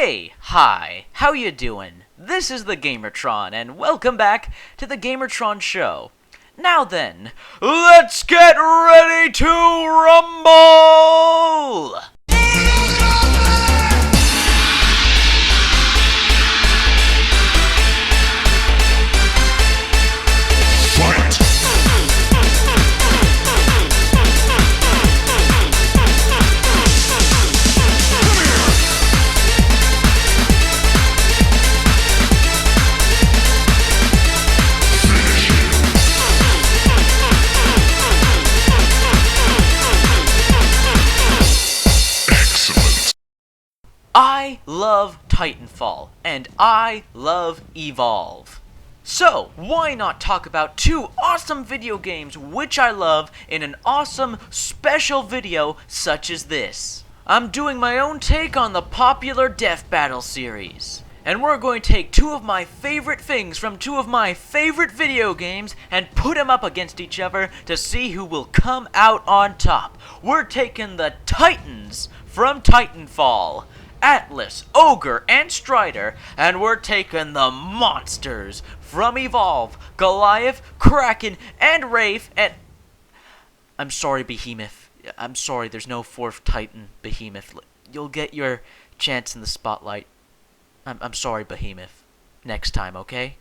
Hey, hi, how you doing? This is the Gamertron, and welcome back to the Gamertron Show. Now then, let's get ready to rumble! I love Titanfall, and I love Evolve. So, why not talk about two awesome video games which I love in an awesome special video such as this? I'm doing my own take on the popular Death Battle series. And we're going to take two of my favorite things from two of my favorite video games and put them up against each other to see who will come out on top. We're taking the Titans from Titanfall, Atlas, OGRE, and STRYDER, and we're taking the monsters from Evolve, Goliath, Kraken, and Wraith, and... I'm sorry, Behemoth. I'm sorry, there's no fourth Titan, Behemoth. You'll get your chance in the spotlight. I'm sorry, Behemoth. Next time, okay?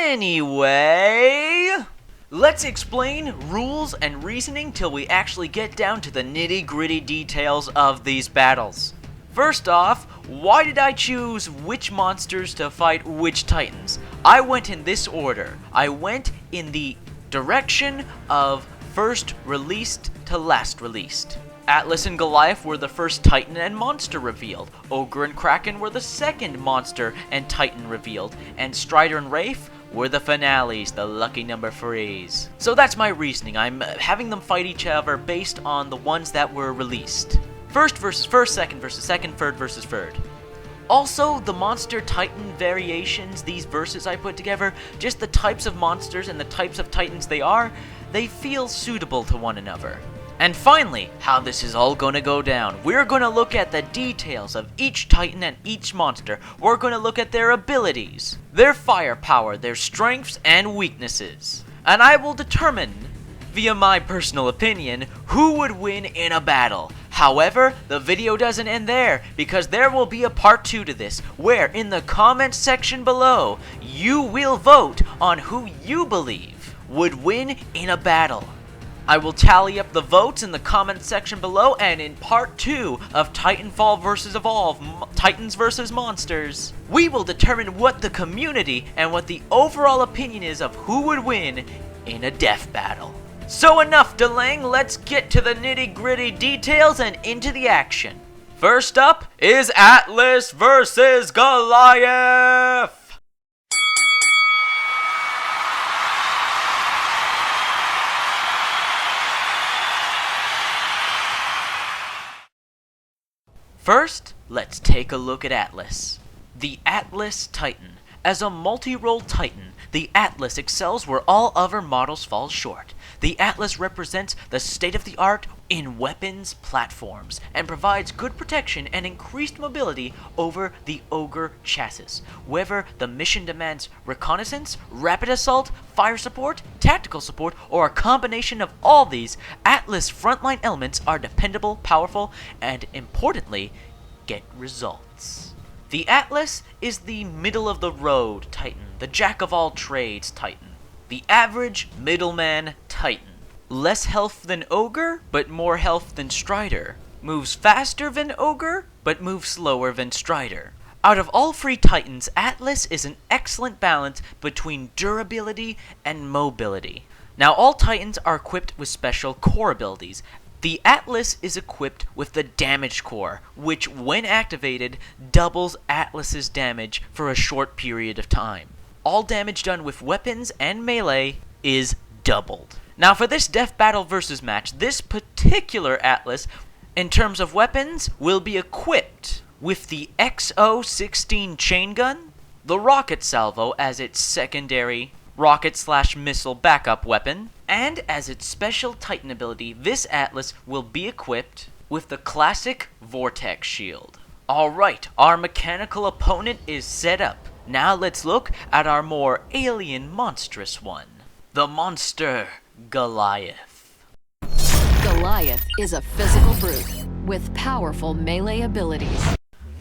Anyway, let's explain rules and reasoning till we actually get down to the nitty-gritty details of these battles. First off, why did I choose which monsters to fight which titans? I went in this order. I went in the direction of first released to last released. Atlas and Goliath were the first Titan and monster revealed. OGRE and Kraken were the second monster and Titan revealed. And STRYDER and Wraith were the finales, the lucky number 3s. So that's my reasoning. I'm having them fight each other based on the ones that were released. First versus first, second versus second, third versus third. Also, the monster Titan variations, these verses I put together, just the types of monsters and the types of Titans they feel suitable to one another. And finally, how this is all gonna go down. We're gonna look at the details of each Titan and each monster. We're gonna look at their abilities, their firepower, their strengths and weaknesses. And I will determine, via my personal opinion, who would win in a battle. However, the video doesn't end there, because there will be a part 2 to this, where in the comments section below, you will vote on who you believe would win in a battle. I will tally up the votes in the comments section below, and in part 2 of Titanfall vs. Evolve, Titans vs. Monsters, we will determine what the community and what the overall opinion is of who would win in a death battle. So enough delaying, let's get to the nitty-gritty details and into the action. First up is Atlas vs. Goliath! First, let's take a look at Atlas. The Atlas Titan. As a multi-role Titan, the Atlas excels where all other models fall short. The Atlas represents the state-of-the-art in weapons platforms and provides good protection and increased mobility over the OGRE chassis. Whether the mission demands reconnaissance, rapid assault, fire support, tactical support, or a combination of all these, Atlas frontline elements are dependable, powerful, and importantly, get results. The Atlas is the middle-of-the-road Titan, the jack-of-all-trades Titan, the average middleman Titan. Less health than OGRE, but more health than STRYDER. Moves faster than OGRE, but moves slower than STRYDER. Out of all three Titans, Atlas is an excellent balance between durability and mobility. Now, all Titans are equipped with special core abilities. The Atlas is equipped with the Damage Core, which, when activated, doubles Atlas's damage for a short period of time. All damage done with weapons and melee is doubled. Now for this death battle versus match, this particular Atlas, in terms of weapons, will be equipped with the XO-16 chain gun, the rocket salvo as its secondary rocket/missile backup weapon, and as its special Titan ability, this Atlas will be equipped with the classic Vortex Shield. Alright, our mechanical opponent is set up. Now let's look at our more alien monstrous one. The monster Goliath. Goliath is a physical brute with powerful melee abilities.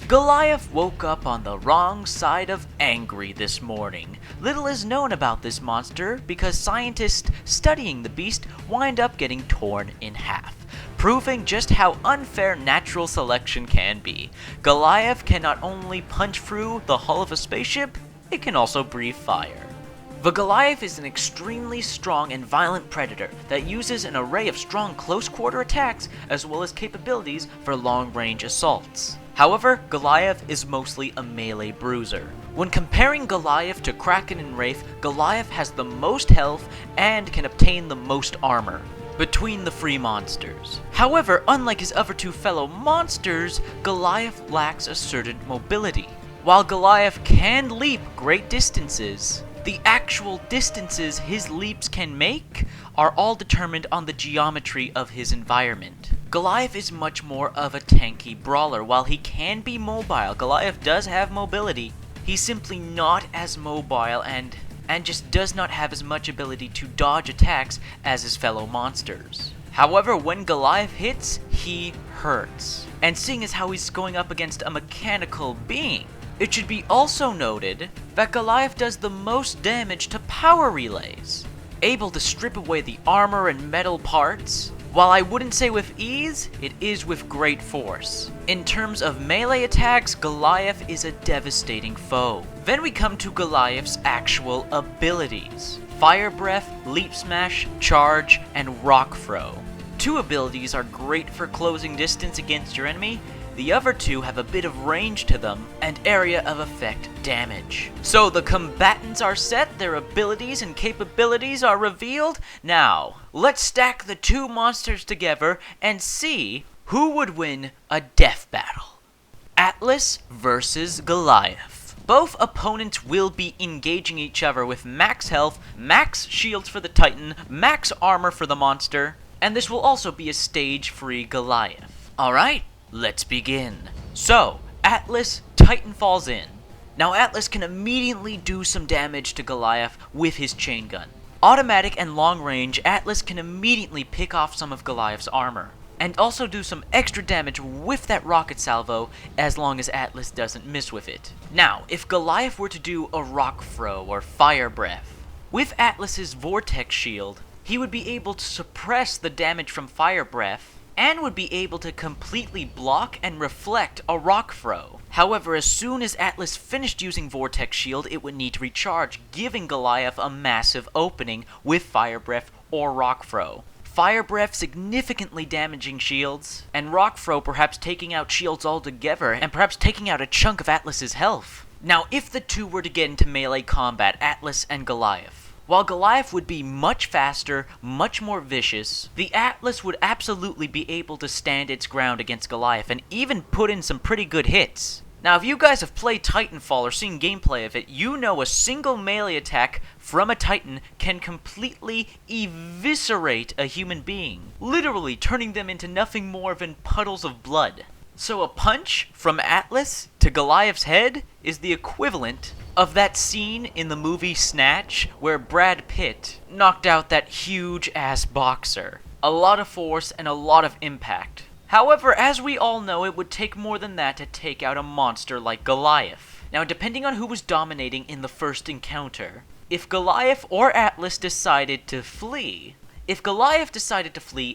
Goliath woke up on the wrong side of angry this morning. Little is known about this monster because scientists studying the beast wind up getting torn in half, proving just how unfair natural selection can be. Goliath can not only punch through the hull of a spaceship, it can also breathe fire. The Goliath is an extremely strong and violent predator that uses an array of strong close-quarter attacks as well as capabilities for long-range assaults. However, Goliath is mostly a melee bruiser. When comparing Goliath to Kraken and Wraith, Goliath has the most health and can obtain the most armor between the three monsters. However, unlike his other two fellow monsters, Goliath lacks a certain mobility. While Goliath can leap great distances, the actual distances his leaps can make are all determined on the geometry of his environment. Goliath is much more of a tanky brawler. While he can be mobile, Goliath does have mobility. He's simply not as mobile and just does not have as much ability to dodge attacks as his fellow monsters. However, when Goliath hits, he hurts. And seeing as how he's going up against a mechanical being, it should be also noted that Goliath does the most damage to power relays, able to strip away the armor and metal parts. While I wouldn't say with ease, it is with great force. In terms of melee attacks, Goliath is a devastating foe. Then we come to Goliath's actual abilities: Fire Breath, Leap Smash, Charge, and Rock Throw. Two abilities are great for closing distance against your enemy. The other two have a bit of range to them and area of effect damage. So the combatants are set, their abilities and capabilities are revealed. Now, let's stack the two monsters together and see who would win a death battle. Atlas versus Goliath. Both opponents will be engaging each other with max health, max shields for the Titan, max armor for the monster, and this will also be a stage-free Goliath. Alright, let's begin. So, Atlas Titanfalls in. Now Atlas can immediately do some damage to Goliath with his chain gun. Automatic and long range, Atlas can immediately pick off some of Goliath's armor, and also do some extra damage with that rocket salvo as long as Atlas doesn't miss with it. Now, if Goliath were to do a rock throw or fire breath, with Atlas's vortex shield, he would be able to suppress the damage from fire breath and would be able to completely block and reflect a rock throw. However, as soon as Atlas finished using Vortex Shield, it would need to recharge, giving Goliath a massive opening with Fire Breath or Rock Throw. Fire Breath significantly damaging shields, and Rock Throw perhaps taking out shields altogether, and perhaps taking out a chunk of Atlas's health. Now, if the two were to get into melee combat, Atlas and Goliath, while Goliath would be much faster, much more vicious, the Atlas would absolutely be able to stand its ground against Goliath and even put in some pretty good hits. Now, if you guys have played Titanfall or seen gameplay of it, you know a single melee attack from a Titan can completely eviscerate a human being, literally turning them into nothing more than puddles of blood. So a punch from Atlas to Goliath's head is the equivalent of that scene in the movie Snatch where Brad Pitt knocked out that huge-ass boxer. A lot of force and a lot of impact. However, as we all know, it would take more than that to take out a monster like Goliath. Now, depending on who was dominating in the first encounter, if Goliath or Atlas decided to flee,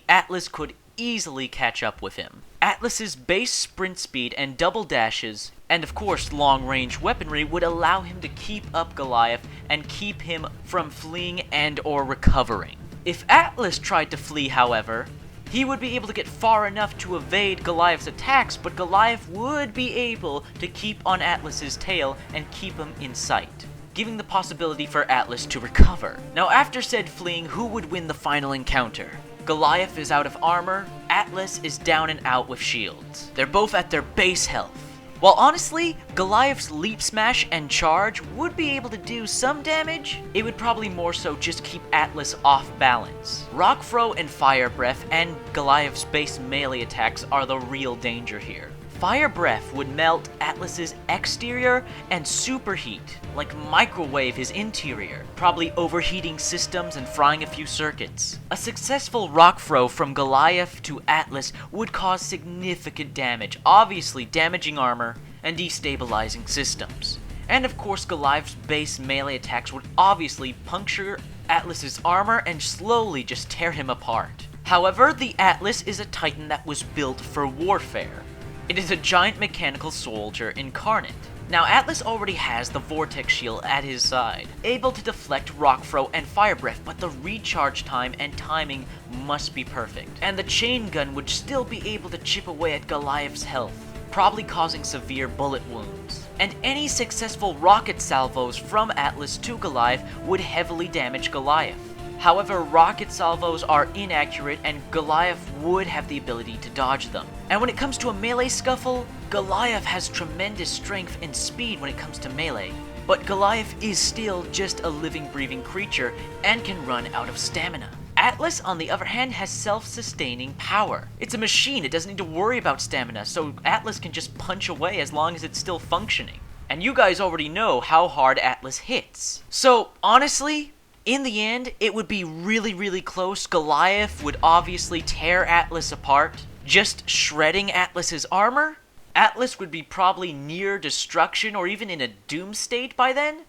Atlas could easily catch up with him. Atlas's base sprint speed and double dashes, and of course long-range weaponry, would allow him to keep up Goliath and keep him from fleeing and or recovering. If Atlas tried to flee, however, he would be able to get far enough to evade Goliath's attacks, but Goliath would be able to keep on Atlas's tail and keep him in sight. giving the possibility for Atlas to recover. Now after said fleeing, who would win the final encounter? Goliath is out of armor, Atlas is down and out with shields. They're both at their base health. While honestly, Goliath's leap smash and charge would be able to do some damage, it would probably more so just keep Atlas off balance. Rock Throw and Fire Breath and Goliath's base melee attacks are the real danger here. Fire Breath would melt Atlas's exterior and superheat, like microwave his interior, probably overheating systems and frying a few circuits. A successful Rock Throw from Goliath to Atlas would cause significant damage, obviously damaging armor and destabilizing systems. And of course Goliath's base melee attacks would obviously puncture Atlas's armor and slowly just tear him apart. However, the Atlas is a Titan that was built for warfare. It is a giant mechanical soldier incarnate. Now Atlas already has the Vortex Shield at his side, able to deflect Rock Throw and Fire Breath, but the recharge time and timing must be perfect. And the Chain Gun would still be able to chip away at Goliath's health, probably causing severe bullet wounds. And any successful rocket salvos from Atlas to Goliath would heavily damage Goliath. However, rocket salvos are inaccurate and Goliath would have the ability to dodge them. And when it comes to a melee scuffle, Goliath has tremendous strength and speed when it comes to melee. But Goliath is still just a living, breathing creature and can run out of stamina. Atlas, on the other hand, has self-sustaining power. It's a machine, it doesn't need to worry about stamina, so Atlas can just punch away as long as it's still functioning. And you guys already know how hard Atlas hits. So, honestly, in the end, it would be really, really close. Goliath would obviously tear Atlas apart, just shredding Atlas's armor. Atlas would be probably near destruction or even in a doom state by then.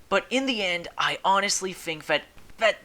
But in the end, I honestly think that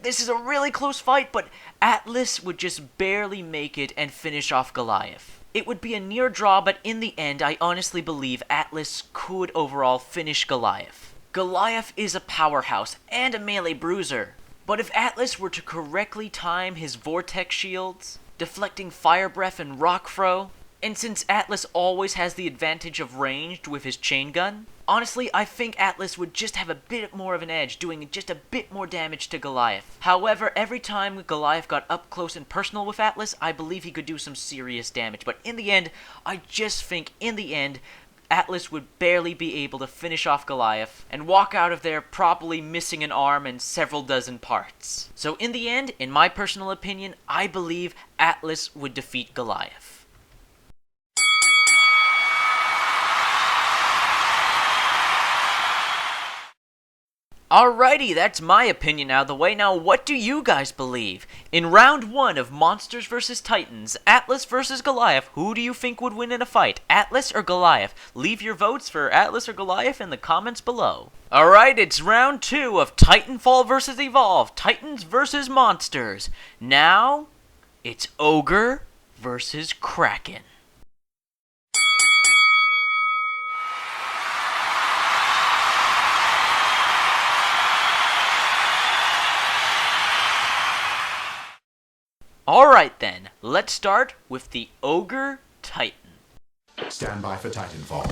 this is a really close fight, but Atlas would just barely make it and finish off Goliath. It would be a near draw, but in the end, I honestly believe Atlas could overall finish Goliath. Goliath is a powerhouse and a melee bruiser, but if Atlas were to correctly time his Vortex Shields, deflecting Fire Breath and Rock Throw, and since Atlas always has the advantage of ranged with his Chain Gun, honestly I think Atlas would just have a bit more of an edge, doing just a bit more damage to Goliath. However, every time Goliath got up close and personal with Atlas, I believe he could do some serious damage, but in the end, I just think in the end, Atlas would barely be able to finish off Goliath and walk out of there probably missing an arm and several dozen parts. So in the end, in my personal opinion, I believe Atlas would defeat Goliath. Alrighty, that's my opinion out of the way. Now, what do you guys believe? In round 1 of Monsters vs. Titans, Atlas vs. Goliath, who do you think would win in a fight? Atlas or Goliath? Leave your votes for Atlas or Goliath in the comments below. Alright, it's round 2 of Titanfall vs. Evolve, Titans vs. Monsters. Now, it's Ogre vs. Kraken. Alright then, let's start with the Ogre Titan. Stand by for Titanfall.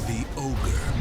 The Ogre.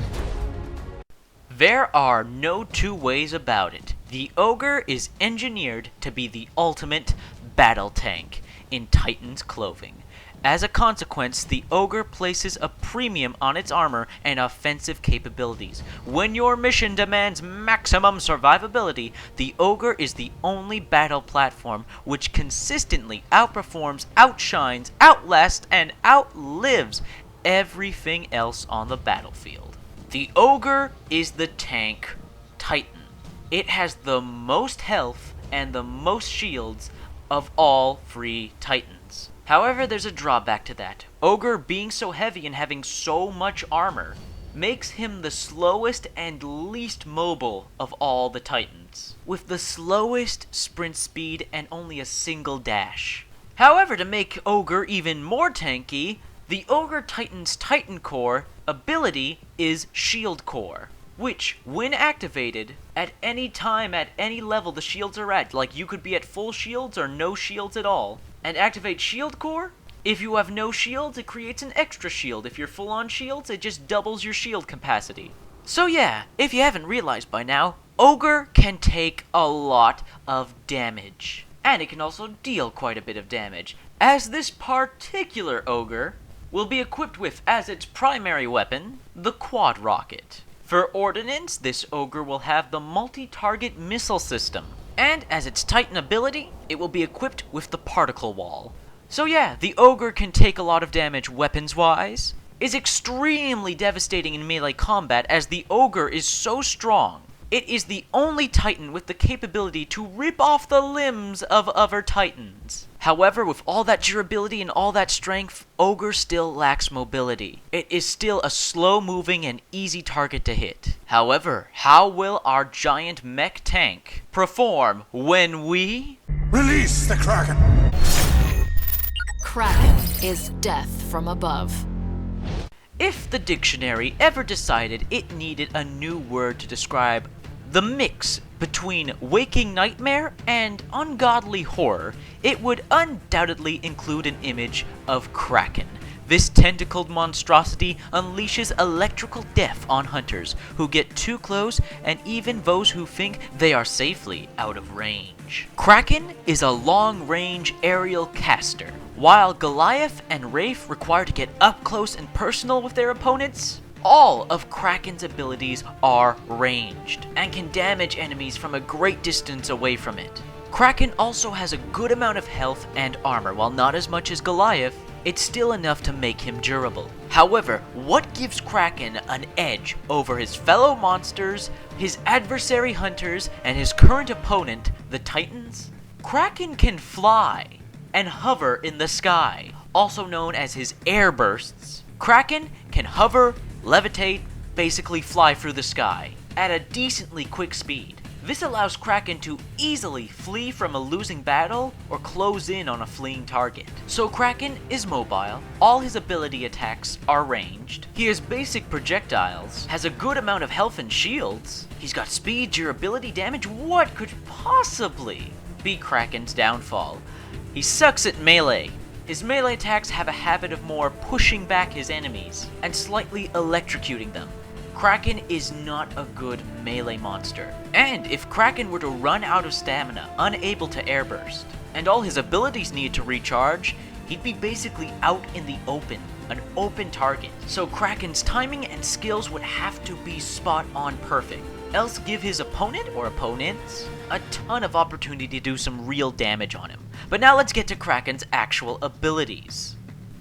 There are no two ways about it. The Ogre is engineered to be the ultimate battle tank in Titan's clothing. As a consequence, the Ogre places a premium on its armor and offensive capabilities. When your mission demands maximum survivability, the Ogre is the only battle platform which consistently outperforms, outshines, outlasts, and outlives everything else on the battlefield. The Ogre is the tank Titan. It has the most health and the most shields of all 3 Titans. However, there's a drawback to that. Ogre being so heavy and having so much armor makes him the slowest and least mobile of all the Titans, with the slowest sprint speed and only a single dash. However, to make Ogre even more tanky, the Ogre Titan's Titan Core ability is Shield Core, which, when activated, at any time, at any level the shields are at, like you could be at full shields or no shields at all, and activate Shield Core, If you have no shields, it creates an extra shield. If you're full on shields, it just doubles your shield capacity. So yeah, if you haven't realized by now, Ogre can take a lot of damage. And it can also deal quite a bit of damage, as this particular Ogre will be equipped with, as its primary weapon, the quad rocket. For ordnance, this Ogre will have the multi-target missile system. And as its Titan ability, it will be equipped with the particle wall. So yeah, the Ogre can take a lot of damage weapons-wise, is extremely devastating in melee combat as the Ogre is so strong. It is the only Titan with the capability to rip off the limbs of other Titans. However, with all that durability and all that strength, Ogre still lacks mobility. It is still a slow-moving and easy target to hit. However, how will our giant mech tank perform when we... Release the Kraken! Kraken is death from above. If the dictionary ever decided it needed a new word to describe the mix between waking nightmare and ungodly horror, it would undoubtedly include an image of Kraken. This tentacled monstrosity unleashes electrical death on hunters who get too close and even those who think they are safely out of range. Kraken is a long-range aerial caster. While Goliath and Wraith require to get up close and personal with their opponents, all of Kraken's abilities are ranged and can damage enemies from a great distance away from it. Kraken also has a good amount of health and armor. While not as much as Goliath, it's still enough to make him durable. However, what gives Kraken an edge over his fellow monsters, his adversary hunters, and his current opponent, the Titans? Kraken can fly and hover in the sky, also known as his air bursts. Kraken can hover, levitate, basically fly through the sky at a decently quick speed. This allows Kraken to easily flee from a losing battle or close in on a fleeing target. So Kraken is mobile, all his ability attacks are ranged, he has basic projectiles, has a good amount of health and shields, he's got speed, durability, damage. What could possibly be Kraken's downfall? He sucks at melee. His melee attacks have a habit of more pushing back his enemies and slightly electrocuting them. Kraken is not a good melee monster. And if Kraken were to run out of stamina, unable to airburst, and all his abilities need to recharge, he'd be basically out in the open, an open target. So Kraken's timing and skills would have to be spot on perfect, else give his opponent or opponents a ton of opportunity to do some real damage on him. But now let's get to Kraken's actual abilities.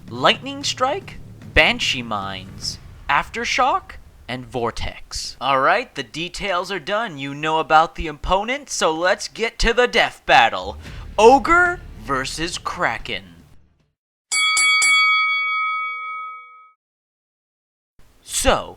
Lightning Strike, Banshee Mines, Aftershock, and Vortex. Alright, the details are done. You know about the opponent, so let's get to the death battle. Ogre versus Kraken. So,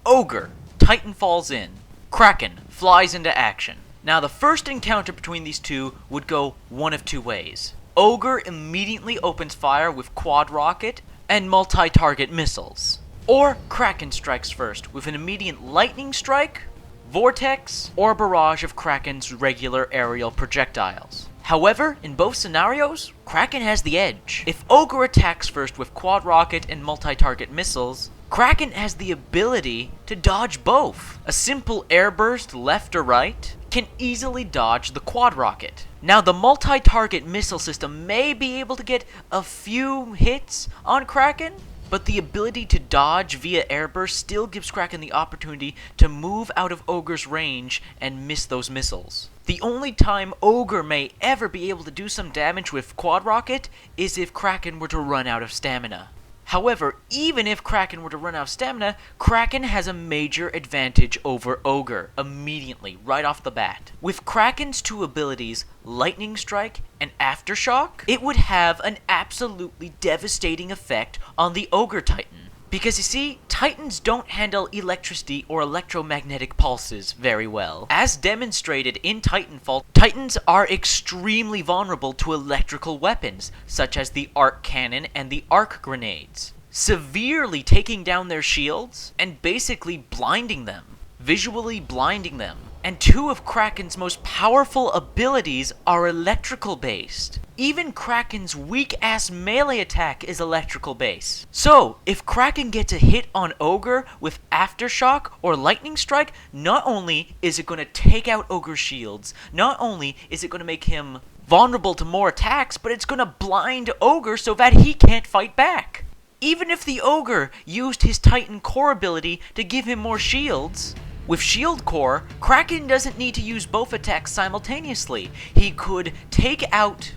Ogre, Titanfall's in. Kraken flies into action. Now the first encounter between these two would go one of two ways. Ogre immediately opens fire with quad rocket and multi-target missiles. Or Kraken strikes first with an immediate lightning strike, vortex, or barrage of Kraken's regular aerial projectiles. However, in both scenarios, Kraken has the edge. If Ogre attacks first with quad rocket and multi-target missiles, Kraken has the ability to dodge both. A simple air burst left or right can easily dodge the quad rocket. Now the multi-target missile system may be able to get a few hits on Kraken, but the ability to dodge via airburst still gives Kraken the opportunity to move out of Ogre's range and miss those missiles. The only time Ogre may ever be able to do some damage with quad rocket is if Kraken were to run out of stamina. However, even if Kraken were to run out of stamina, Kraken has a major advantage over Ogre immediately, right off the bat. With Kraken's two abilities, Lightning Strike and Aftershock, it would have an absolutely devastating effect on the Ogre Titan. Because you see, Titans don't handle electricity or electromagnetic pulses very well. As demonstrated in Titanfall, Titans are extremely vulnerable to electrical weapons, such as the arc cannon and the arc grenades, severely taking down their shields and basically blinding them, visually blinding them. And two of Kraken's most powerful abilities are electrical based. Even Kraken's weak-ass melee attack is electrical based. So, if Kraken gets a hit on Ogre with Aftershock or Lightning Strike, not only is it going to take out Ogre's shields, not only is it going to make him vulnerable to more attacks, but it's going to blind Ogre so that he can't fight back. Even if the Ogre used his Titan Core ability to give him more shields, with Shield Core, Kraken doesn't need to use both attacks simultaneously. He could take out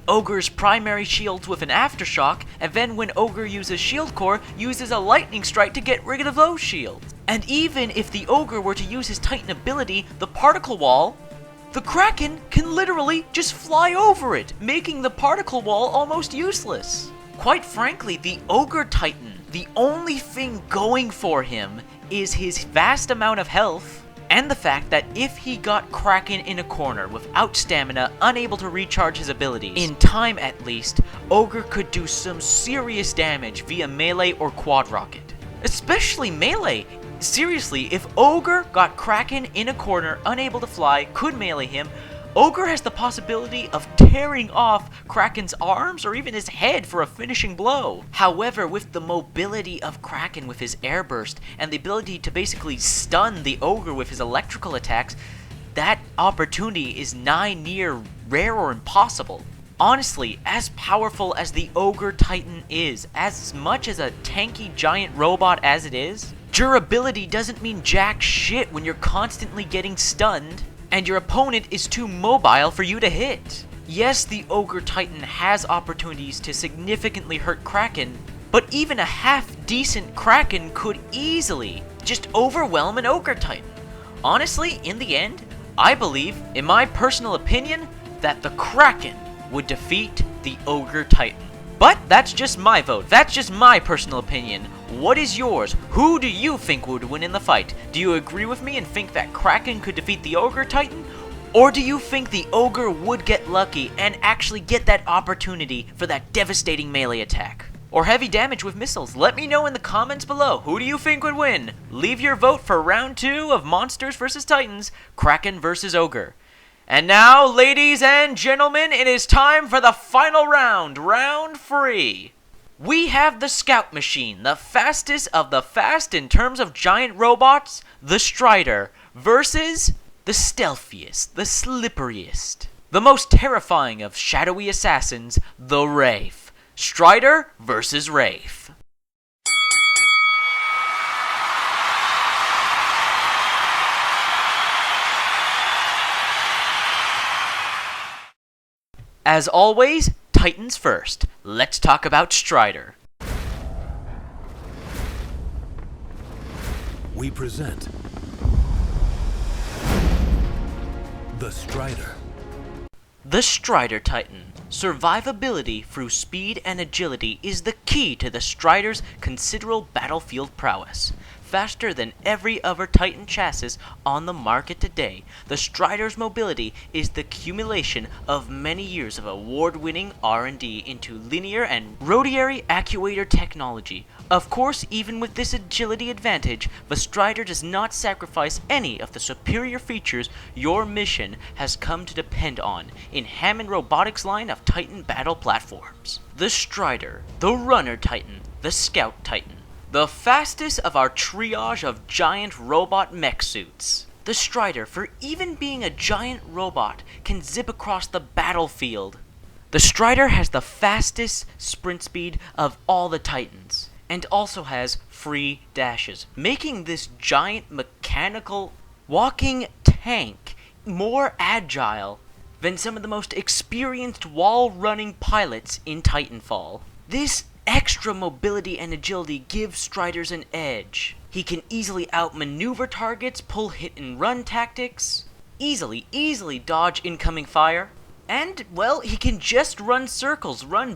Ogre's primary shields with an Aftershock, and then when Ogre uses Shield Core, uses a Lightning Strike to get rid of those shields. And even if the Ogre were to use his Titan ability, the Particle Wall, the Kraken can literally just fly over it, making the Particle Wall almost useless. Quite frankly, the Ogre Titan, the only thing going for him is his vast amount of health, and the fact that if he got Kraken in a corner without stamina, unable to recharge his abilities, in time at least, Ogre could do some serious damage via melee or quad rocket. Especially melee! Seriously, if Ogre got Kraken in a corner, unable to fly, could melee him, Ogre has the possibility of tearing off Kraken's arms or even his head for a finishing blow. However, with the mobility of Kraken with his air burst and the ability to basically stun the Ogre with his electrical attacks, that opportunity is nigh near rare or impossible. Honestly, as powerful as the Ogre Titan is, as much as a tanky giant robot as it is, durability doesn't mean jack shit when you're constantly getting stunned and your opponent is too mobile for you to hit. Yes, the Ogre Titan has opportunities to significantly hurt Kraken, but even a half-decent Kraken could easily just overwhelm an Ogre Titan. Honestly, in the end, I believe, in my personal opinion, that the Kraken would defeat the Ogre Titan. But that's just my vote. That's just my personal opinion. What is yours? Who do you think would win in the fight? Do you agree with me and think that Kraken could defeat the Ogre Titan? Or do you think the Ogre would get lucky and actually get that opportunity for that devastating melee attack? Or heavy damage with missiles? Let me know in the comments below. Who do you think would win? Leave your vote for round 2 of Monsters vs. Titans, Kraken vs. Ogre. And now, ladies and gentlemen, it is time for the final round, round 3. We have the Scout Machine, the fastest of the fast in terms of giant robots, the STRYDER, versus the stealthiest, the slipperiest, the most terrifying of shadowy assassins, the Wraith. STRYDER versus Wraith. As always, Titans first. Let's talk about STRYDER. We present the STRYDER. The STRYDER Titan. Survivability through speed and agility is the key to the STRYDER's considerable battlefield prowess. Faster than every other Titan chassis on the market today, the STRYDER's mobility is the accumulation of many years of award-winning R&D into linear and rotary actuator technology. Of course, even with this agility advantage, the STRYDER does not sacrifice any of the superior features your mission has come to depend on in Hammond Robotics' line of Titan battle platforms. The STRYDER, the Runner Titan, the Scout Titan. The fastest of our triage of giant robot mech suits. The STRYDER, for even being a giant robot, can zip across the battlefield. The STRYDER has the fastest sprint speed of all the Titans, and also has free dashes, making this giant mechanical walking tank more agile than some of the most experienced wall-running pilots in Titanfall. This extra mobility and agility gives STRYDERs an edge. He can easily outmaneuver targets, pull hit-and-run tactics, easily dodge incoming fire, and, well, he can just run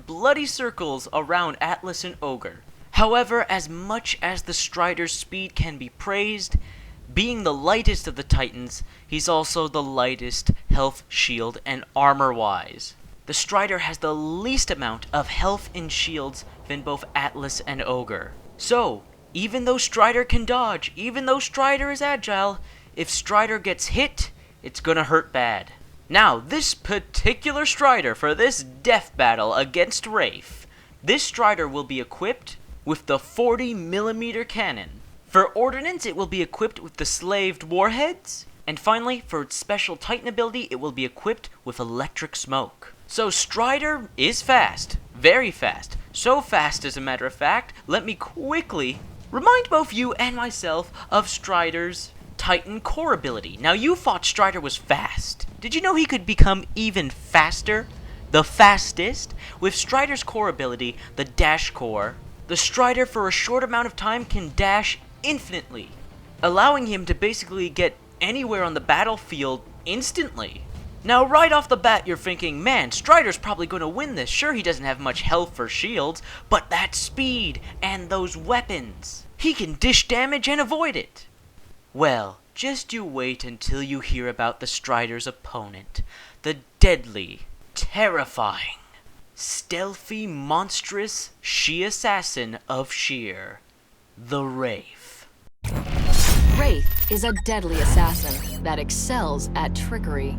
bloody circles around Atlas and Ogre. However, as much as the STRYDER's speed can be praised, being the lightest of the Titans, he's also the lightest health, shield, and armor-wise. The STRYDER has the least amount of health and shields than both Atlas and Ogre. So, even though STRYDER can dodge, even though STRYDER is agile, if Strider gets hit, it's gonna hurt bad. Now, this particular Strider for this death battle against Wraith, this Strider will be equipped with the 40mm cannon. For ordnance, it will be equipped with the slaved warheads. And finally, for its special Titan ability, it will be equipped with electric smoke. So Strider is fast, very fast. So fast, as a matter of fact, let me quickly remind both you and myself of Strider's Titan core ability. Now, you thought Strider was fast. Did you know he could become even faster? The fastest? With Strider's core ability, the dash core, the Strider for a short amount of time can dash infinitely, allowing him to basically get anywhere on the battlefield instantly. Now, right off the bat, you're thinking, man, Strider's probably going to win this. Sure, he doesn't have much health or shields, but that speed and those weapons, he can dish damage and avoid it. Well, just you wait until you hear about the Strider's opponent, the deadly, terrifying, stealthy, monstrous she-assassin of Sheer, the Wraith. Wraith is a deadly assassin that excels at trickery.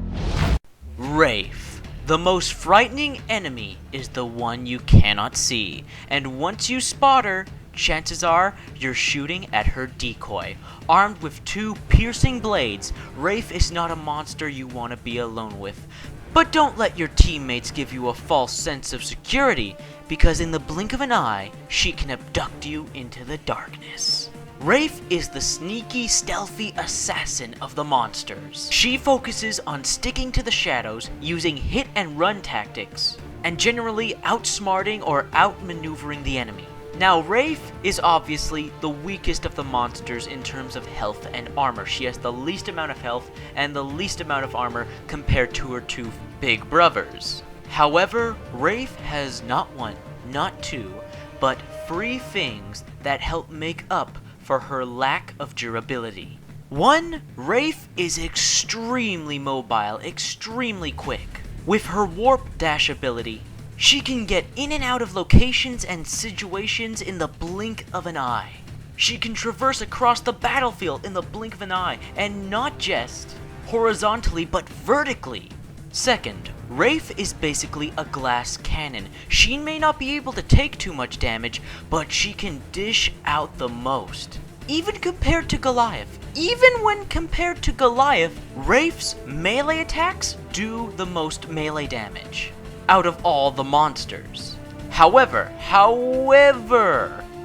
Wraith. The most frightening enemy is the one you cannot see, and once you spot her, chances are you're shooting at her decoy. Armed with 2 piercing blades, Wraith is not a monster you want to be alone with. But don't let your teammates give you a false sense of security, because in the blink of an eye, she can abduct you into the darkness. Wraith is the sneaky, stealthy assassin of the monsters. She focuses on sticking to the shadows, using hit-and-run tactics, and generally outsmarting or outmaneuvering the enemy. Now, Wraith is obviously the weakest of the monsters in terms of health and armor. She has the least amount of health and the least amount of armor compared to her 2 big brothers. However, Wraith has not 1, not 2, but 3 things that help make up for her lack of durability. 1, Wraith is extremely mobile, extremely quick. With her warp dash ability, she can get in and out of locations and situations in the blink of an eye. She can traverse across the battlefield in the blink of an eye, and not just horizontally, but vertically. 2nd, Wraith is basically a glass cannon. She may not be able to take too much damage, but she can dish out the most. Even compared to Goliath. Even when compared to Goliath, Wraith's melee attacks do the most melee damage out of all the monsters. However,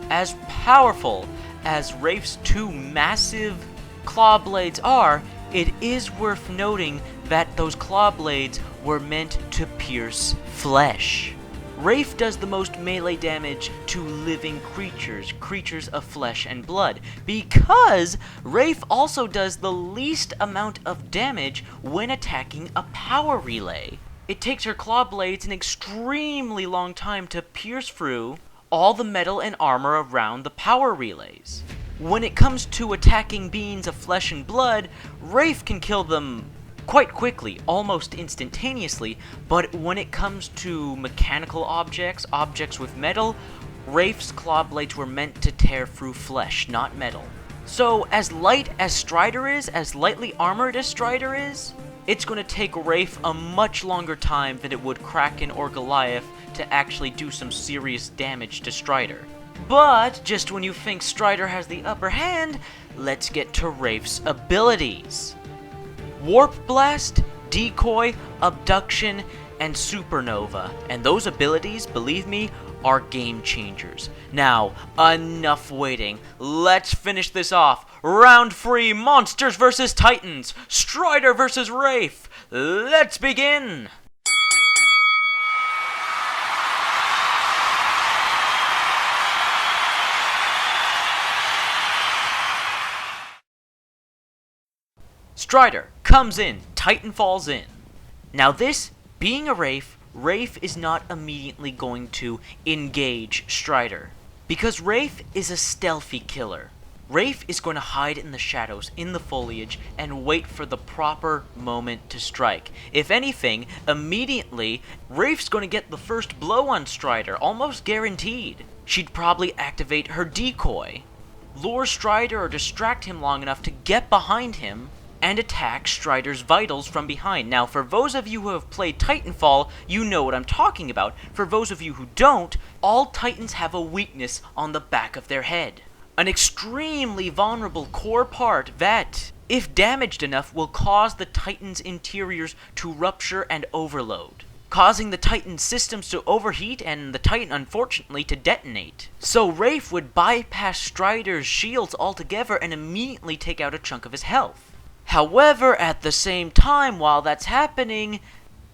as powerful as Wraith's 2 massive claw blades are, it is worth noting that those claw blades were meant to pierce flesh. Wraith does the most melee damage to living creatures of flesh and blood, because Wraith also does the least amount of damage when attacking a power relay. It takes her claw blades an extremely long time to pierce through all the metal and armor around the power relays. When it comes to attacking beings of flesh and blood, Wraith can kill them quite quickly, almost instantaneously, but when it comes to mechanical objects, objects with metal, Wraith's claw blades were meant to tear through flesh, not metal. So, as light as Strider is, as lightly armored as Strider is, it's going to take Wraith a much longer time than it would Kraken or Goliath to actually do some serious damage to Strider. But, just when you think Strider has the upper hand, let's get to Wraith's abilities. Warp Blast, Decoy, Abduction, and Supernova. And those abilities, believe me, are game changers. Now, enough waiting. Let's finish this off. Round 3, Monsters vs. Titans. Strider vs. Wraith. Let's begin! Strider comes in, Titanfall's in. Now this, being a Wraith, Wraith is not immediately going to engage Strider, because Wraith is a stealthy killer. Wraith is going to hide in the shadows, in the foliage, and wait for the proper moment to strike. If anything, immediately, Wraith's going to get the first blow on Strider, almost guaranteed. She'd probably activate her decoy, lure Strider or distract him long enough to get behind him, and attack Strider's vitals from behind. Now, for those of you who have played Titanfall, you know what I'm talking about. For those of you who don't, all Titans have a weakness on the back of their head. An extremely vulnerable core part that, if damaged enough, will cause the Titan's interiors to rupture and overload, causing the Titan's systems to overheat and the Titan, unfortunately, to detonate. So Rafe would bypass Strider's shields altogether and immediately take out a chunk of his health. However, at the same time, while that's happening,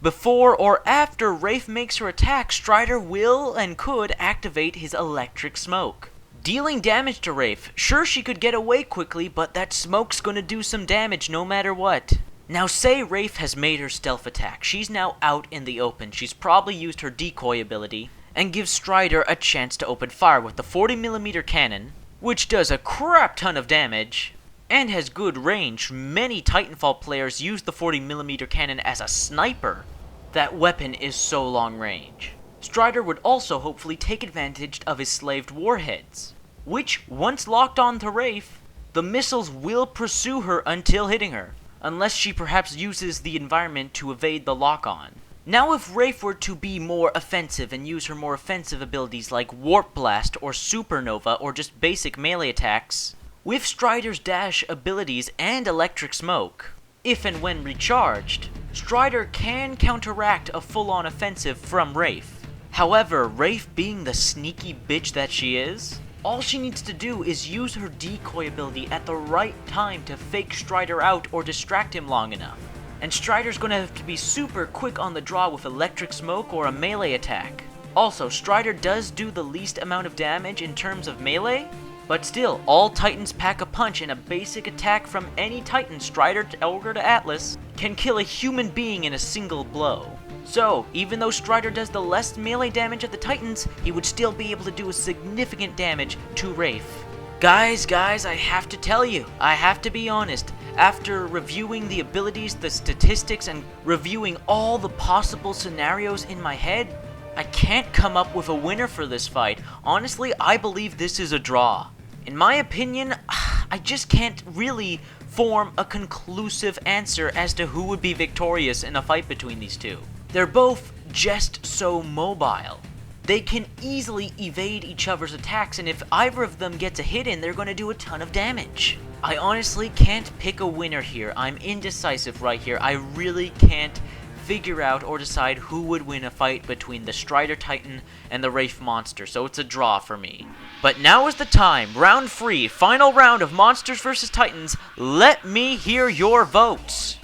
before or after Rafe makes her attack, Strider will and could activate his electric smoke, dealing damage to Rafe. Sure, she could get away quickly, but that smoke's gonna do some damage no matter what. Now, say Rafe has made her stealth attack. She's now out in the open. She's probably used her decoy ability and gives Strider a chance to open fire with the 40mm cannon, which does a crap ton of damage and has good range. Many Titanfall players use the 40mm cannon as a sniper. That weapon is so long range. Strider would also hopefully take advantage of his slaved warheads, which, once locked onto Rafe, the missiles will pursue her until hitting her, unless she perhaps uses the environment to evade the lock-on. Now, if Rafe were to be more offensive and use her more offensive abilities like Warp Blast or Supernova or just basic melee attacks, with Strider's dash abilities and electric smoke, if and when recharged, Strider can counteract a full-on offensive from Rafe. However, Rafe being the sneaky bitch that she is, all she needs to do is use her decoy ability at the right time to fake Strider out or distract him long enough. And Strider's gonna have to be super quick on the draw with electric smoke or a melee attack. Also, Strider does do the least amount of damage in terms of melee, but still, all Titans pack a punch, and a basic attack from any Titan, Strider to Ogre to Atlas, can kill a human being in a single blow. So, even though Strider does the less melee damage of the Titans, he would still be able to do a significant damage to Rafe. Guys, I have to tell you, I have to be honest, after reviewing the abilities, the statistics, and reviewing all the possible scenarios in my head, I can't come up with a winner for this fight. Honestly, I believe this is a draw. In my opinion, I just can't really form a conclusive answer as to who would be victorious in a fight between these two. They're both just so mobile. They can easily evade each other's attacks, and if either of them gets a hit in, they're going to do a ton of damage. I honestly can't pick a winner here. I'm indecisive right here. I really can't figure out or decide who would win a fight between the Strider Titan and the Rafe Monster, so it's a draw for me. But now is the time, round 3, final round of Monsters vs. Titans. Let me hear your votes.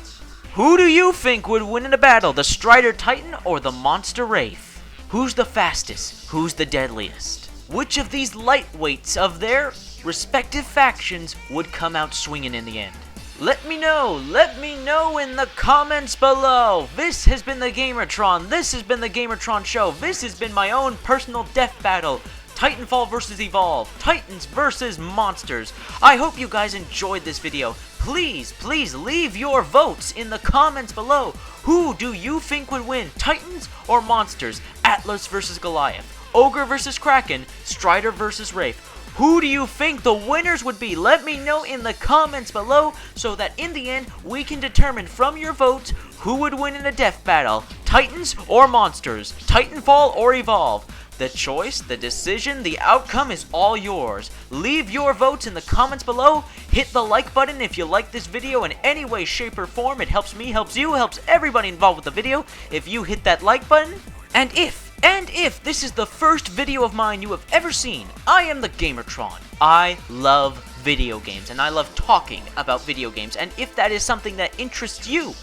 Who do you think would win in a battle, the Strider Titan or the Monster Rafe? Who's the fastest? Who's the deadliest? Which of these lightweights of their respective factions would come out swinging in the end? Let me know in the comments below. This has been the Gamertron. This has been the Gamertron Show. This has been my own personal death battle. Titanfall vs. Evolve. Titans vs. Monsters. I hope you guys enjoyed this video. Please leave your votes in the comments below. Who do you think would win? Titans or Monsters? Atlas vs. Goliath. Ogre vs. Kraken. Strider vs. Rafe. Who do you think the winners would be? Let me know in the comments below so that in the end we can determine from your votes who would win in a death battle. Titans or Monsters? Titanfall or Evolve? The choice, the decision, the outcome is all yours. Leave your votes in the comments below. Hit the like button if you like this video in any way, shape, or form. It helps me, helps you, helps everybody involved with the video if you hit that like button. And if this is the first video of mine you have ever seen, I am the Gamertron. I love video games, and I love talking about video games. And if that is something that interests you,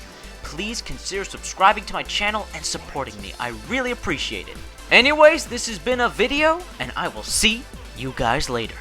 please consider subscribing to my channel and supporting me. I really appreciate it. Anyways, this has been a video, and I will see you guys later.